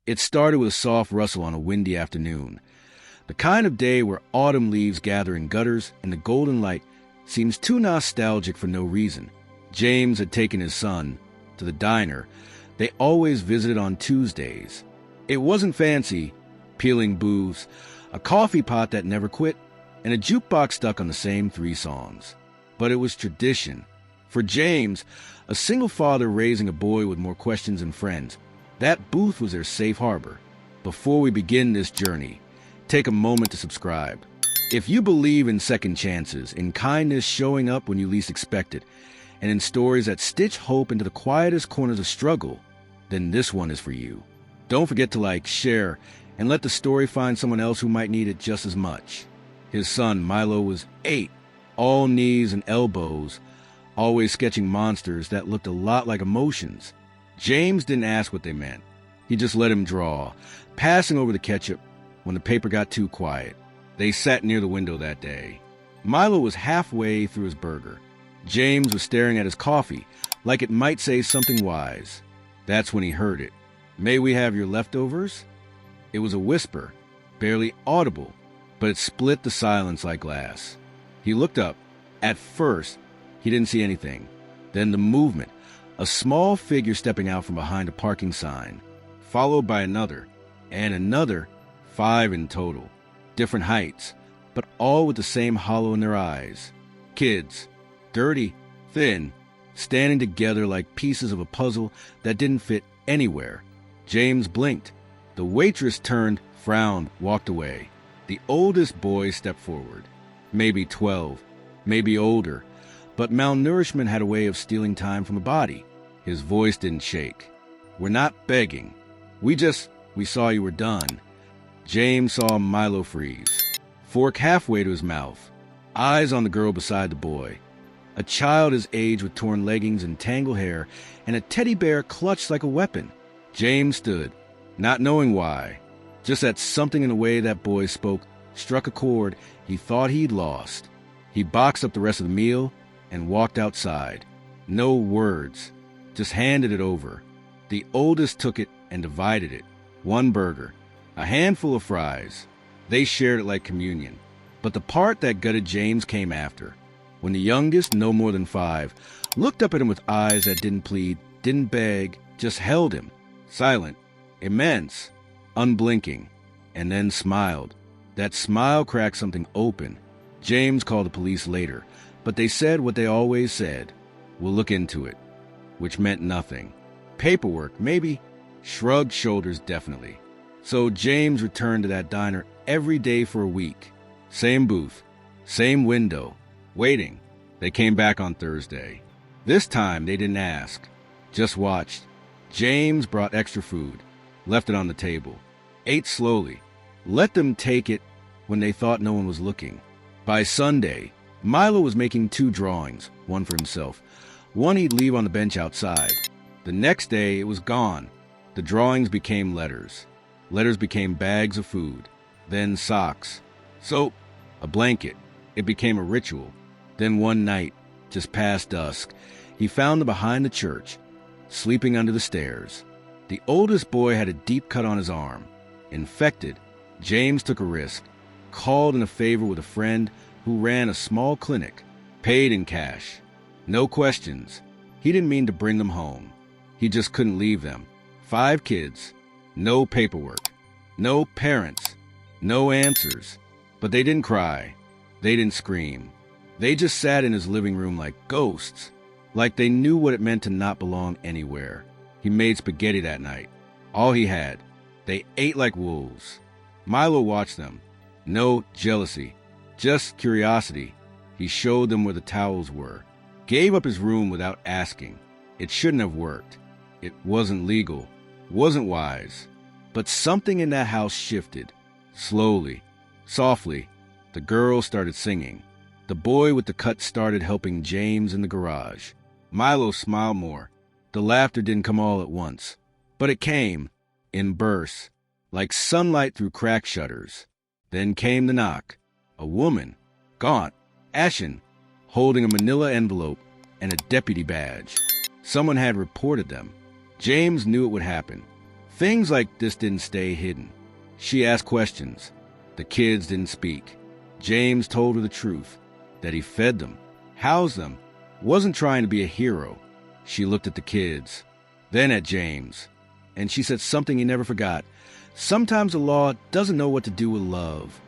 It started with a soft rustle on a windy afternoon, the kind of day where autumn leaves gather in gutters and the golden light seems too nostalgic for no reason. James had taken his son to the diner they always visited on Tuesdays. It wasn't fancy, peeling booths, a coffee pot that never quit, and a jukebox stuck on the same 3 songs. But it was tradition. For James, a single father raising a boy with more questions than friends, that booth was their safe harbor. Before we begin this journey, take a moment to subscribe. If you believe in second chances, in kindness showing up when you least expect it, and in stories that stitch hope into the quietest corners of struggle, then this one is for you. Don't forget to like, share, and let the story find someone else who might need it just as much. His son, Milo, was 8, all knees and elbows, always sketching monsters that looked a lot like emotions. James didn't ask what they meant. He just let him draw, passing over the ketchup when the paper got too quiet. They sat near the window that day. Milo was halfway through his burger. James was staring at his coffee, like it might say something wise. That's when he heard it. "May we have your leftovers?" It was a whisper, barely audible, but it split the silence like glass. He looked up. At first, he didn't see anything. Then the movement, a small figure stepping out from behind a parking sign, followed by another, and another, 5 in total. Different heights, but all with the same hollow in their eyes. Kids, dirty, thin, standing together like pieces of a puzzle that didn't fit anywhere. James blinked. The waitress turned, frowned, walked away. The oldest boy stepped forward. Maybe 12, maybe older, but malnourishment had a way of stealing time from the body. His voice didn't shake. "We're not begging. We saw you were done." James saw Milo freeze, fork halfway to his mouth, eyes on the girl beside the boy. A child his age with torn leggings and tangled hair, and a teddy bear clutched like a weapon. James stood, not knowing why, just that something in the way that boy spoke struck a chord he thought he'd lost. He boxed up the rest of the meal and walked outside. No words, just handed it over. The oldest took it and divided it. 1 burger, a handful of fries. They shared it like communion. But the part that gutted James came after, when the youngest, no more than 5, looked up at him with eyes that didn't plead, didn't beg, just held him, silent, immense, unblinking, and then smiled. That smile cracked something open. James called the police later, but they said what they always said: "We'll look into it," which meant nothing. Paperwork, maybe. Shrugged shoulders, definitely. So James returned to that diner every day for a week. Same booth, same window, waiting. They came back on Thursday. This time they didn't ask, just watched. James brought extra food, left it on the table, ate slowly, let them take it when they thought no one was looking. By Sunday, Milo was making 2 drawings, one for himself, one he'd leave on the bench outside. The next day it was gone. The drawings became letters. Letters became bags of food, then socks, soap, a blanket. It became a ritual. Then one night, just past dusk, he found them behind the church, sleeping under the stairs. The oldest boy had a deep cut on his arm. Infected, James took a risk, called in a favor with a friend who ran a small clinic, paid in cash. No questions. He didn't mean to bring them home. He just couldn't leave them. 5 kids, no paperwork, no parents, no answers. But they didn't cry. They didn't scream. They just sat in his living room like ghosts, like they knew what it meant to not belong anywhere. He made spaghetti that night, all he had. They ate like wolves. Milo watched them. No jealousy, just curiosity. He showed them where the towels were, gave up his room without asking. It shouldn't have worked. It wasn't legal, wasn't wise. But something in that house shifted. Slowly, softly, the girl started singing. The boy with the cut started helping James in the garage. Milo smiled more. The laughter didn't come all at once, but it came, in bursts, like sunlight through cracked shutters. Then came the knock. A woman, gaunt, ashen, holding a manila envelope and a deputy badge. Someone had reported them. James knew it would happen. Things like this didn't stay hidden. She asked questions. The kids didn't speak. James told her the truth, that he fed them, housed them, wasn't trying to be a hero. She looked at the kids, then at James, and she said something he never forgot. Sometimes the law doesn't know what to do with love.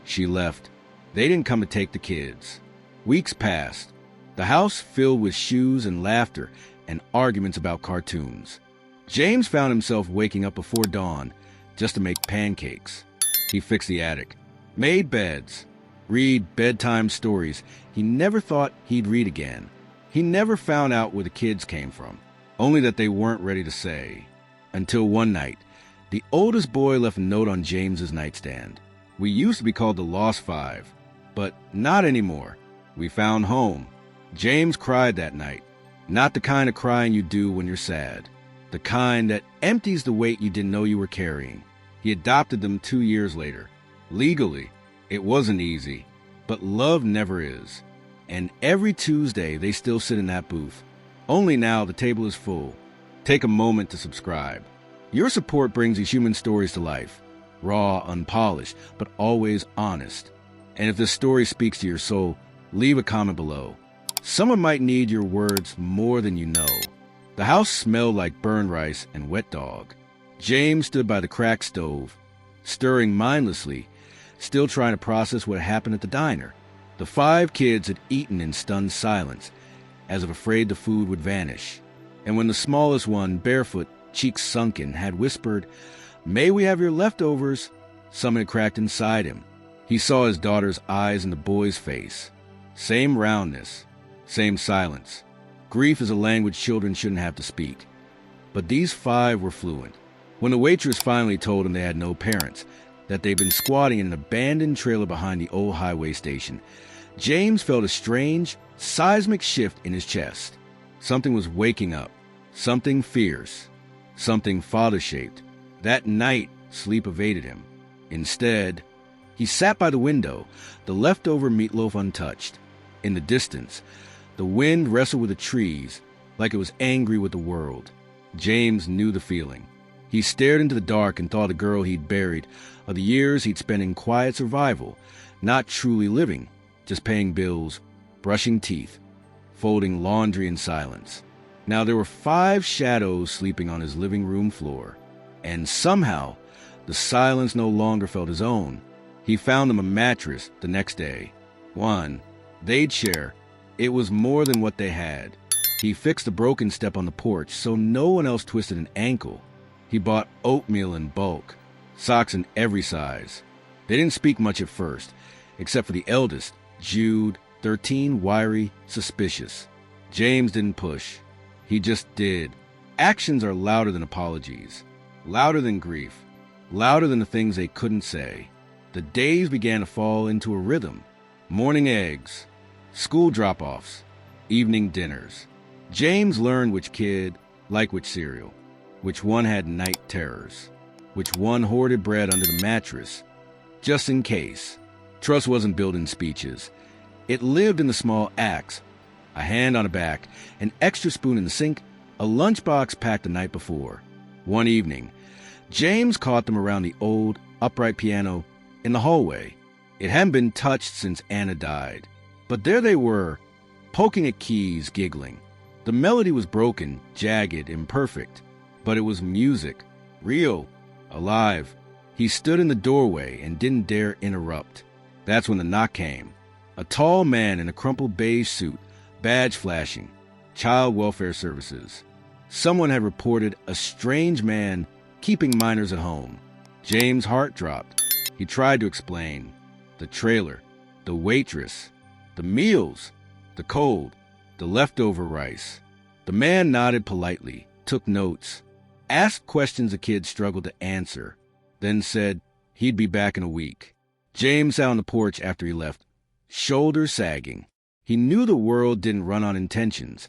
She left. They didn't come to take the kids. Weeks passed. The house filled with shoes and laughter and arguments about cartoons. James found himself waking up before dawn just to make pancakes. He fixed the attic, made beds, read bedtime stories he never thought he'd read again. He never found out where the kids came from, only that they weren't ready to say. Until one night, the oldest boy left a note on James's nightstand. We used to be called the Lost Five, but not anymore. We found home. James cried that night. Not the kind of crying you do when you're sad. The kind that empties the weight you didn't know you were carrying. He adopted them 2 years later. Legally, it wasn't easy, but love never is. And every Tuesday, they still sit in that booth. Only now the table is full. Take a moment to subscribe. Your support brings these human stories to life. Raw, unpolished, but always honest. And if this story speaks to your soul, leave a comment below. Someone might need your words more than you know. The house smelled like burned rice and wet dog. James stood by the cracked stove, stirring mindlessly, still trying to process what happened at the diner. The 5 kids had eaten in stunned silence, as if afraid the food would vanish. And when the smallest one, barefoot, cheeks sunken, had whispered, "May we have your leftovers?" something had cracked inside him. He saw his daughter's eyes in the boy's face. Same roundness, same silence. Grief is a language children shouldn't have to speak. But these 5 were fluent. When the waitress finally told him they had no parents, that they'd been squatting in an abandoned trailer behind the old highway station, James felt a strange, seismic shift in his chest. Something was waking up. Something fierce. Something father-shaped. That night, sleep evaded him. Instead, he sat by the window, the leftover meatloaf untouched. In the distance, the wind wrestled with the trees like it was angry with the world. James knew the feeling. He stared into the dark and thought of the girl he'd buried, of the years he'd spent in quiet survival, not truly living, just paying bills, brushing teeth, folding laundry in silence. Now there were 5 shadows sleeping on his living room floor, and somehow the silence no longer felt his own. He found them a mattress the next day. One they'd share. It was more than what they had. He fixed a broken step on the porch so no one else twisted an ankle. He bought oatmeal in bulk, socks in every size. They didn't speak much at first, except for the eldest, Jude, 13, wiry, suspicious. James didn't push. He just did. Actions are louder than apologies, louder than grief, louder than the things they couldn't say. The days began to fall into a rhythm. Morning eggs, school drop-offs, evening dinners. James learned which kid liked which cereal, which one had night terrors, which one hoarded bread under the mattress, just in case. Trust wasn't built in speeches. It lived in the small acts. A hand on a back, an extra spoon in the sink, a lunchbox packed the night before. One evening, James caught them around the old, upright piano in the hallway. It hadn't been touched since Anna died. But there they were, poking at keys, giggling. The melody was broken, jagged, imperfect. But it was music, real, alive. He stood in the doorway and didn't dare interrupt. That's when the knock came. A tall man in a crumpled beige suit, badge flashing, Child Welfare Services. Someone had reported a strange man keeping minors at home. James' heart dropped. He tried to explain. The trailer, the waitress, the meals, the cold, the leftover rice. The man nodded politely, took notes, asked questions the kids struggled to answer, then said he'd be back in a week. James sat on the porch after he left, shoulders sagging. He knew the world didn't run on intentions.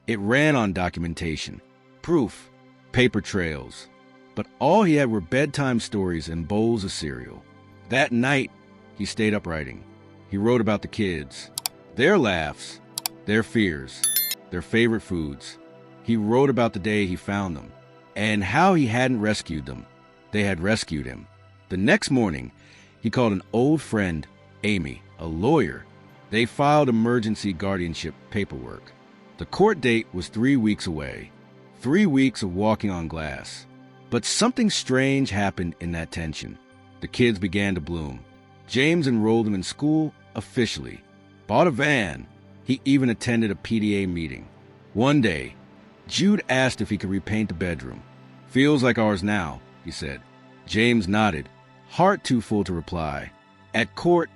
It ran on documentation, proof, paper trails. But all he had were bedtime stories and bowls of cereal. That night, he stayed up writing. He wrote about the kids, their laughs, their fears, their favorite foods. He wrote about the day he found them, and how he hadn't rescued them. They had rescued him. The next morning, he called an old friend, Amy, a lawyer. They filed emergency guardianship paperwork. The court date was 3 weeks away. 3 weeks of walking on glass. But something strange happened in that tension. The kids began to bloom. James enrolled them in school officially. Bought a van. He even attended a PTA meeting. One day, Jude asked if he could repaint the bedroom. "Feels like ours now," he said. James nodded, heart too full to reply. At court,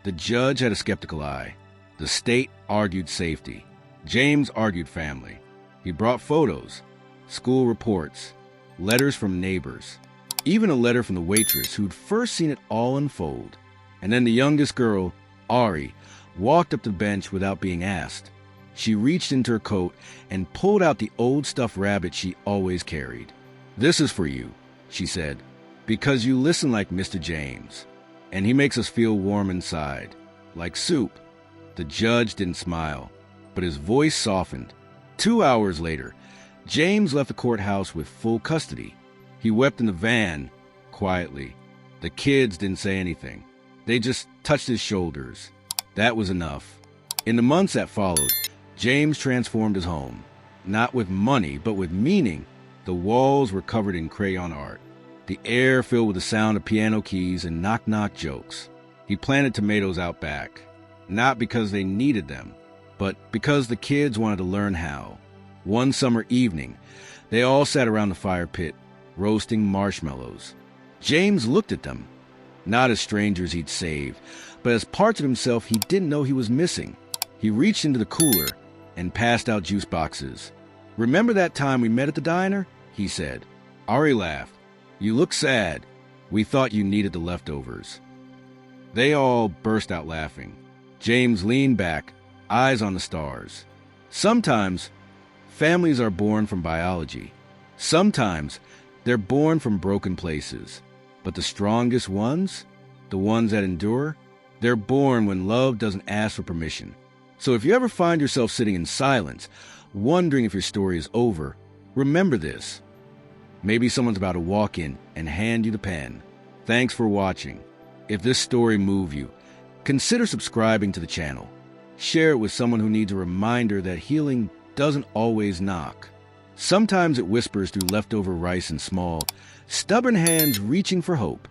the judge had a skeptical eye. The state argued safety. James argued family. He brought photos, school reports, letters from neighbors, even a letter from the waitress who'd first seen it all unfold. And then the youngest girl, Ari, walked up to the bench without being asked. She reached into her coat and pulled out the old stuffed rabbit she always carried. "This is for you," she said, "because you listen like Mr. James, and he makes us feel warm inside, like soup." The judge didn't smile, but his voice softened. 2 hours later, James left the courthouse with full custody. He wept in the van, quietly. The kids didn't say anything. They just touched his shoulders. That was enough. In the months that followed, James transformed his home. Not with money, but with meaning. The walls were covered in crayon art. The air filled with the sound of piano keys and knock-knock jokes. He planted tomatoes out back, not because they needed them, but because the kids wanted to learn how. One summer evening, they all sat around the fire pit, roasting marshmallows. James looked at them, not as strangers he'd saved, but as parts of himself he didn't know he was missing. He reached into the cooler and passed out juice boxes. "Remember that time we met at the diner?" he said. Ari laughed. "You look sad. We thought you needed the leftovers." They all burst out laughing. James leaned back, eyes on the stars. Sometimes, families are born from biology. Sometimes, they're born from broken places. But the strongest ones, the ones that endure, they're born when love doesn't ask for permission. So if you ever find yourself sitting in silence, wondering if your story is over, remember this. Maybe someone's about to walk in and hand you the pen. Thanks for watching. If this story moved you, consider subscribing to the channel. Share it with someone who needs a reminder that healing doesn't always knock. Sometimes it whispers through leftover rice and small, stubborn hands reaching for hope.